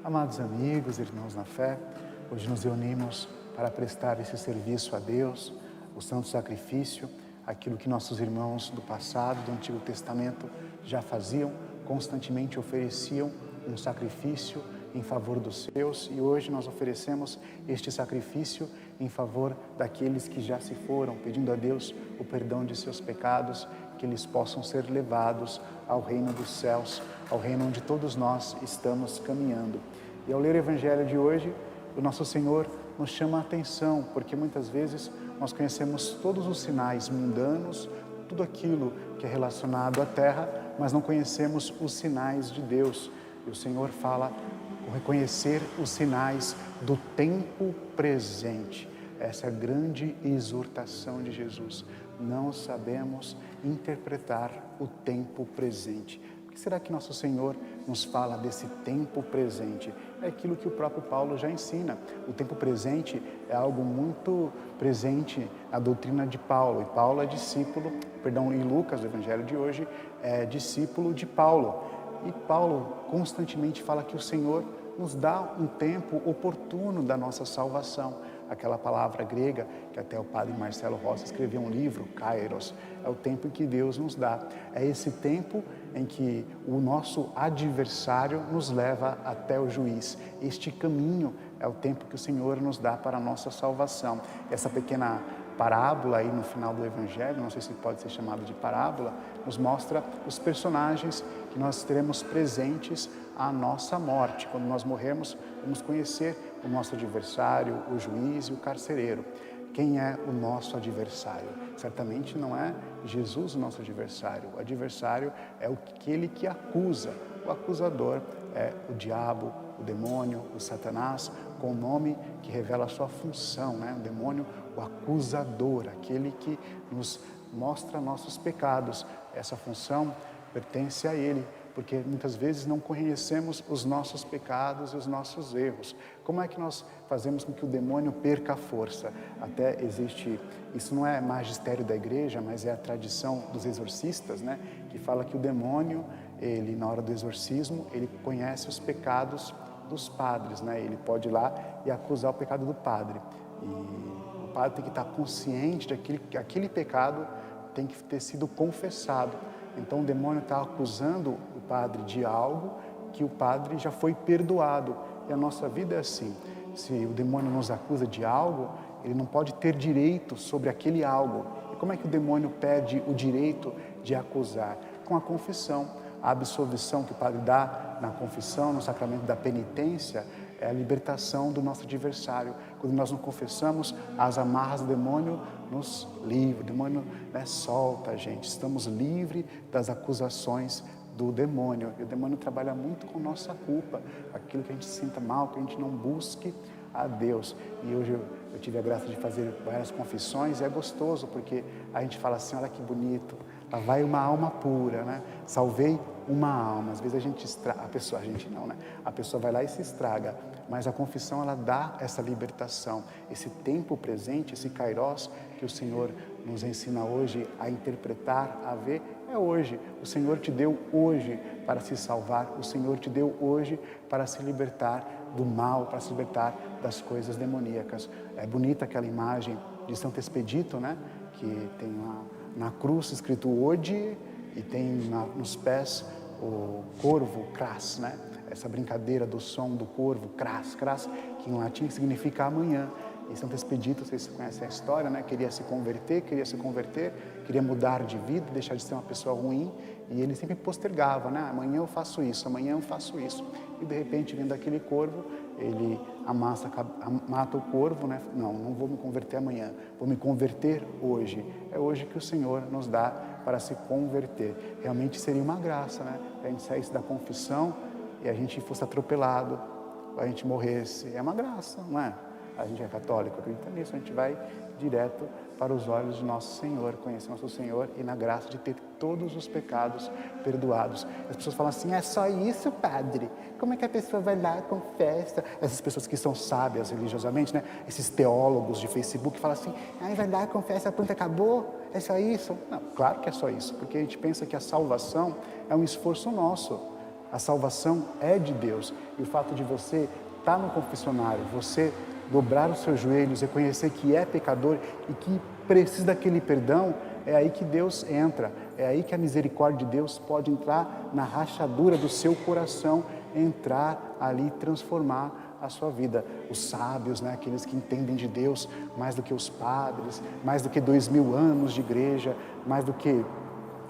Amados amigos, irmãos na fé, hoje nos reunimos para prestar esse serviço a Deus, o santo sacrifício, aquilo que nossos irmãos do passado, do Antigo Testamento, já faziam, constantemente ofereciam um sacrifício em favor dos seus, e hoje nós oferecemos este sacrifício em favor daqueles que já se foram, pedindo a Deus o perdão de seus pecados, que eles possam ser levados ao reino dos céus, ao reino onde todos nós estamos caminhando. E ao ler o Evangelho de hoje, o nosso Senhor nos chama a atenção, porque muitas vezes nós conhecemos todos os sinais mundanos, tudo aquilo que é relacionado à terra, mas não conhecemos os sinais de Deus. E o Senhor fala reconhecer os sinais do tempo presente. Essa é a grande exortação de Jesus. Não sabemos interpretar o tempo presente. Por que será que nosso Senhor nos fala desse tempo presente? É aquilo que o próprio Paulo já ensina. O tempo presente é algo muito presente na doutrina de Paulo. E Paulo é discípulo, em Lucas, do Evangelho de hoje, é discípulo de Paulo. E Paulo constantemente fala que o Senhor nos dá um tempo oportuno da nossa salvação. Aquela palavra grega, que até o padre Marcelo Rossi escreveu um livro, Kairos, é o tempo em que Deus nos dá. É esse tempo em que o nosso adversário nos leva até o juiz. Este caminho é o tempo que o Senhor nos dá para a nossa salvação. Essa pequena parábola aí no final do Evangelho, não sei se pode ser chamado de parábola, nos mostra os personagens que nós teremos presentes à nossa morte. Quando nós morremos, vamos conhecer o nosso adversário, o juiz e o carcereiro. Quem é o nosso adversário? Certamente não é Jesus o nosso adversário. O adversário é aquele que acusa. O acusador é o diabo, o demônio, o Satanás, com o nome que revela a sua função, né? O demônio, o acusador, aquele que nos mostra nossos pecados. Essa função pertence a ele, porque muitas vezes não conhecemos os nossos pecados e os nossos erros. Como é que nós fazemos com que o demônio perca a força? Até existe, isso não é magistério da igreja, mas é a tradição dos exorcistas, né? Que fala que o demônio, ele na hora do exorcismo, ele conhece os pecados dos padres, né? Ele pode ir lá e acusar o pecado do padre. E o padre tem que estar consciente de que aquele pecado tem que ter sido confessado. Então o demônio está acusando o padre de algo que o padre já foi perdoado. E a nossa vida é assim. Se o demônio nos acusa de algo, ele não pode ter direito sobre aquele algo. E como é que o demônio perde o direito de acusar? Com a confissão. A absolvição que o padre dá na confissão, no sacramento da penitência, é a libertação do nosso adversário. Quando nós nos confessamos, as amarras do demônio nos livram, o demônio, né, solta a gente. Estamos livres das acusações do demônio. E o demônio trabalha muito com nossa culpa, aquilo que a gente se sinta mal, que a gente não busque a Deus. E hoje eu tive a graça de fazer várias confissões e é gostoso, porque a gente fala assim, olha que bonito, lá vai uma alma pura, né? Salvei uma alma. Às vezes a gente estraga, a gente não, né? A pessoa vai lá e se estraga, mas a confissão ela dá essa libertação, esse tempo presente, esse kairos que o Senhor nos ensina hoje a interpretar, a ver, é hoje. O Senhor te deu hoje para se salvar, o Senhor te deu hoje para se libertar do mal, para se libertar das coisas demoníacas. É bonita aquela imagem de Santo Expedito, né? Que tem na cruz escrito Ode e tem nos pés o corvo, cras, né? Essa brincadeira do som do corvo, cras, cras, que em latim significa amanhã. E Santo Expedito, vocês conhecem a história, né? Queria se converter, queria mudar de vida, deixar de ser uma pessoa ruim, e ele sempre postergava, né? Amanhã eu faço isso, amanhã eu faço isso. E de repente, vindo aquele corvo, ele mata o corvo, né? Não vou me converter amanhã, vou me converter hoje. É hoje que o Senhor nos dá para se converter. Realmente seria uma graça, né? A gente saísse da confissão e a gente fosse atropelado, a gente morresse. É uma graça, não é? A gente é católico, acredita nisso, a gente vai direto para os olhos de nosso Senhor, conhecer nosso Senhor e na graça de ter todos os pecados perdoados. As pessoas falam assim, é só isso, padre? Como é que a pessoa vai lá e confessa? Essas pessoas que são sábias religiosamente, né? Esses teólogos de Facebook falam assim, vai lá e confessa, pronto, acabou? É só isso? Não, claro que é só isso, porque a gente pensa que a salvação é um esforço nosso. A salvação é de Deus. E o fato de você estar no confessionário, você dobrar os seus joelhos, reconhecer que é pecador e que precisa daquele perdão, é aí que Deus entra, é aí que a misericórdia de Deus pode entrar na rachadura do seu coração, entrar ali e transformar a sua vida. Os sábios, né, aqueles que entendem de Deus mais do que os padres, mais do que 2000 anos de igreja, mais do que,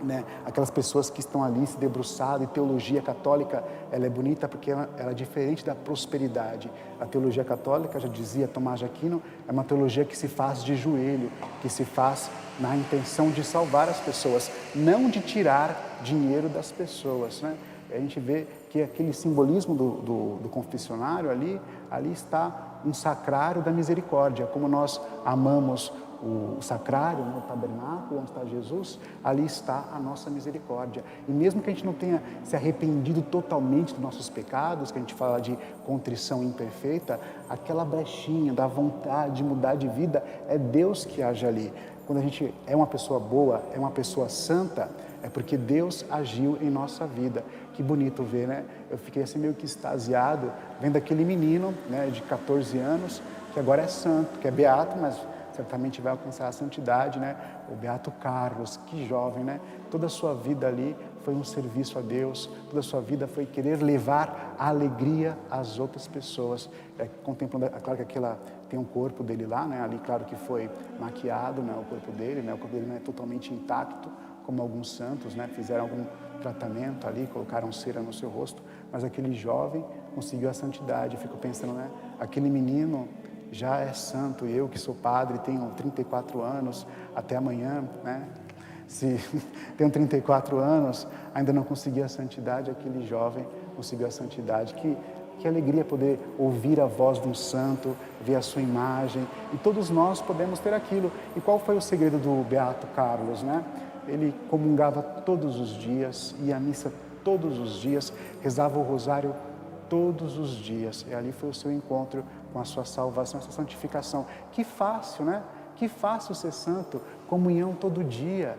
né, aquelas pessoas que estão ali se debruçado, e teologia católica, ela é bonita porque ela é diferente da prosperidade. A teologia católica, já dizia Tomás de Aquino, é uma teologia que se faz de joelho, que se faz na intenção de salvar as pessoas, não de tirar dinheiro das pessoas, né? A gente vê que aquele simbolismo do confessionário ali está um sacrário da misericórdia. Como nós amamos o sacrário, no tabernáculo, onde está Jesus, ali está a nossa misericórdia. E mesmo que a gente não tenha se arrependido totalmente dos nossos pecados, que a gente fala de contrição imperfeita, aquela brechinha da vontade de mudar de vida, é Deus que age ali. Quando a gente é uma pessoa boa, é uma pessoa santa, é porque Deus agiu em nossa vida. Que bonito ver, né? Eu fiquei assim meio que extasiado, vendo aquele menino, né, de 14 anos, que agora é santo, que é beato, mas certamente vai alcançar a santidade, né? O beato Carlos, que jovem, né? Toda a sua vida ali foi um serviço a Deus, toda a sua vida foi querer levar a alegria às outras pessoas. Contemplando, é claro que aquela tem um corpo dele lá, né? Ali, claro que foi maquiado, né? O corpo dele não é totalmente intacto, como alguns santos, né? Fizeram algum tratamento ali, colocaram cera no seu rosto, mas aquele jovem conseguiu a santidade. Eu fico pensando, né? Aquele menino já é santo, e eu que sou padre, tenho 34 anos, até amanhã, né? Se tenho 34 anos, ainda não consegui a santidade, aquele jovem conseguiu a santidade. Que alegria poder ouvir a voz de um santo, ver a sua imagem, e todos nós podemos ter aquilo. E qual foi o segredo do beato Carlos, né? Ele comungava todos os dias, ia à missa todos os dias, rezava o rosário todos os dias, e ali foi o seu encontro com a sua salvação, a sua santificação. Que fácil, né? Que fácil ser santo, comunhão todo dia,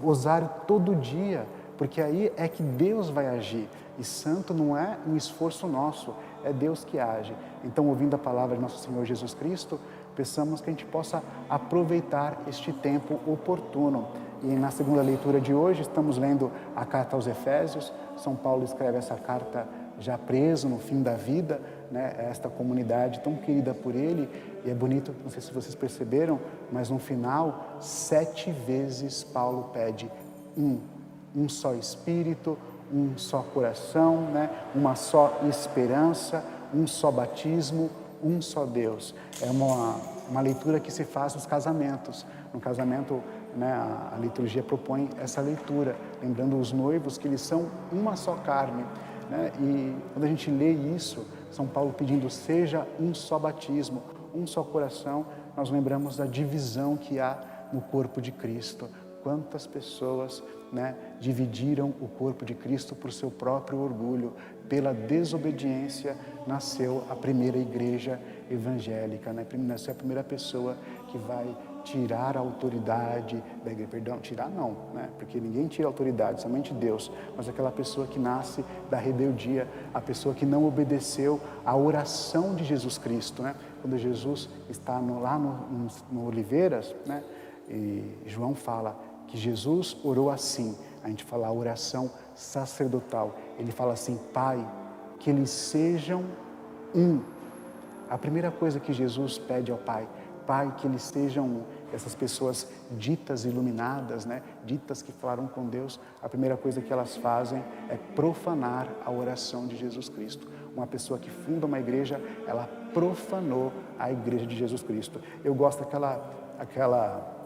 rosário todo dia, porque aí é que Deus vai agir, e santo não é um esforço nosso, é Deus que age. Então, ouvindo a palavra de nosso Senhor Jesus Cristo, peçamos que a gente possa aproveitar este tempo oportuno. E na segunda leitura de hoje, estamos lendo a carta aos Efésios. São Paulo escreve essa carta já preso no fim da vida, né? Esta comunidade tão querida por ele, e é bonito, não sei se vocês perceberam, mas no final, 7 vezes Paulo pede um só Espírito, um só coração, né? Uma só esperança, um só batismo, um só Deus. É uma leitura que se faz nos casamentos. No casamento, né, a liturgia propõe essa leitura, lembrando os noivos que eles são uma só carne, né? E quando a gente lê isso, São Paulo pedindo seja um só batismo, um só coração, nós lembramos da divisão que há no corpo de Cristo. Quantas pessoas, né, dividiram o corpo de Cristo por seu próprio orgulho. Pela desobediência nasceu a primeira igreja evangélica, né? Nasceu a primeira pessoa que vai tirar a autoridade da igreja. Perdão, tirar não, né? Porque ninguém tira a autoridade, somente Deus. Mas aquela pessoa que nasce da rebeldia, a pessoa que não obedeceu à oração de Jesus Cristo, né? Quando Jesus está lá no Oliveiras, né? E João fala que Jesus orou assim. A gente fala a oração sacerdotal. Ele fala assim: Pai, que eles sejam um. A primeira coisa que Jesus pede ao Pai, Pai, que eles sejam um. Essas pessoas ditas iluminadas, né? Ditas que falaram com Deus, a primeira coisa que elas fazem é profanar a oração de Jesus Cristo. Uma pessoa que funda uma igreja, ela profanou a igreja de Jesus Cristo. Eu gosto daquela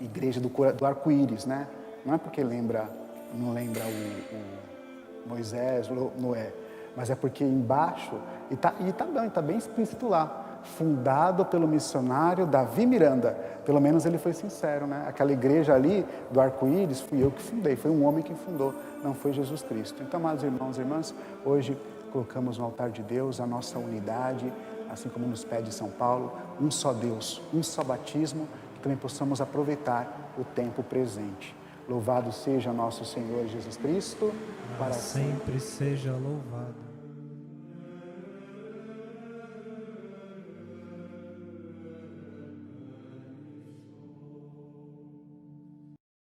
igreja do arco-íris, né? Não é porque não lembra o Moisés, Noé, mas é porque embaixo, e tá bem explícito lá, fundado pelo missionário Davi Miranda. Pelo menos ele foi sincero, né? Aquela igreja ali do arco-íris fui eu que fundei, foi um homem que fundou, não foi Jesus Cristo. Então, amados irmãos e irmãs, hoje colocamos no altar de Deus a nossa unidade, assim como nos pede São Paulo, um só Deus, um só batismo, que também possamos aproveitar o tempo presente. Louvado seja nosso Senhor Jesus Cristo, Para sempre seja louvado.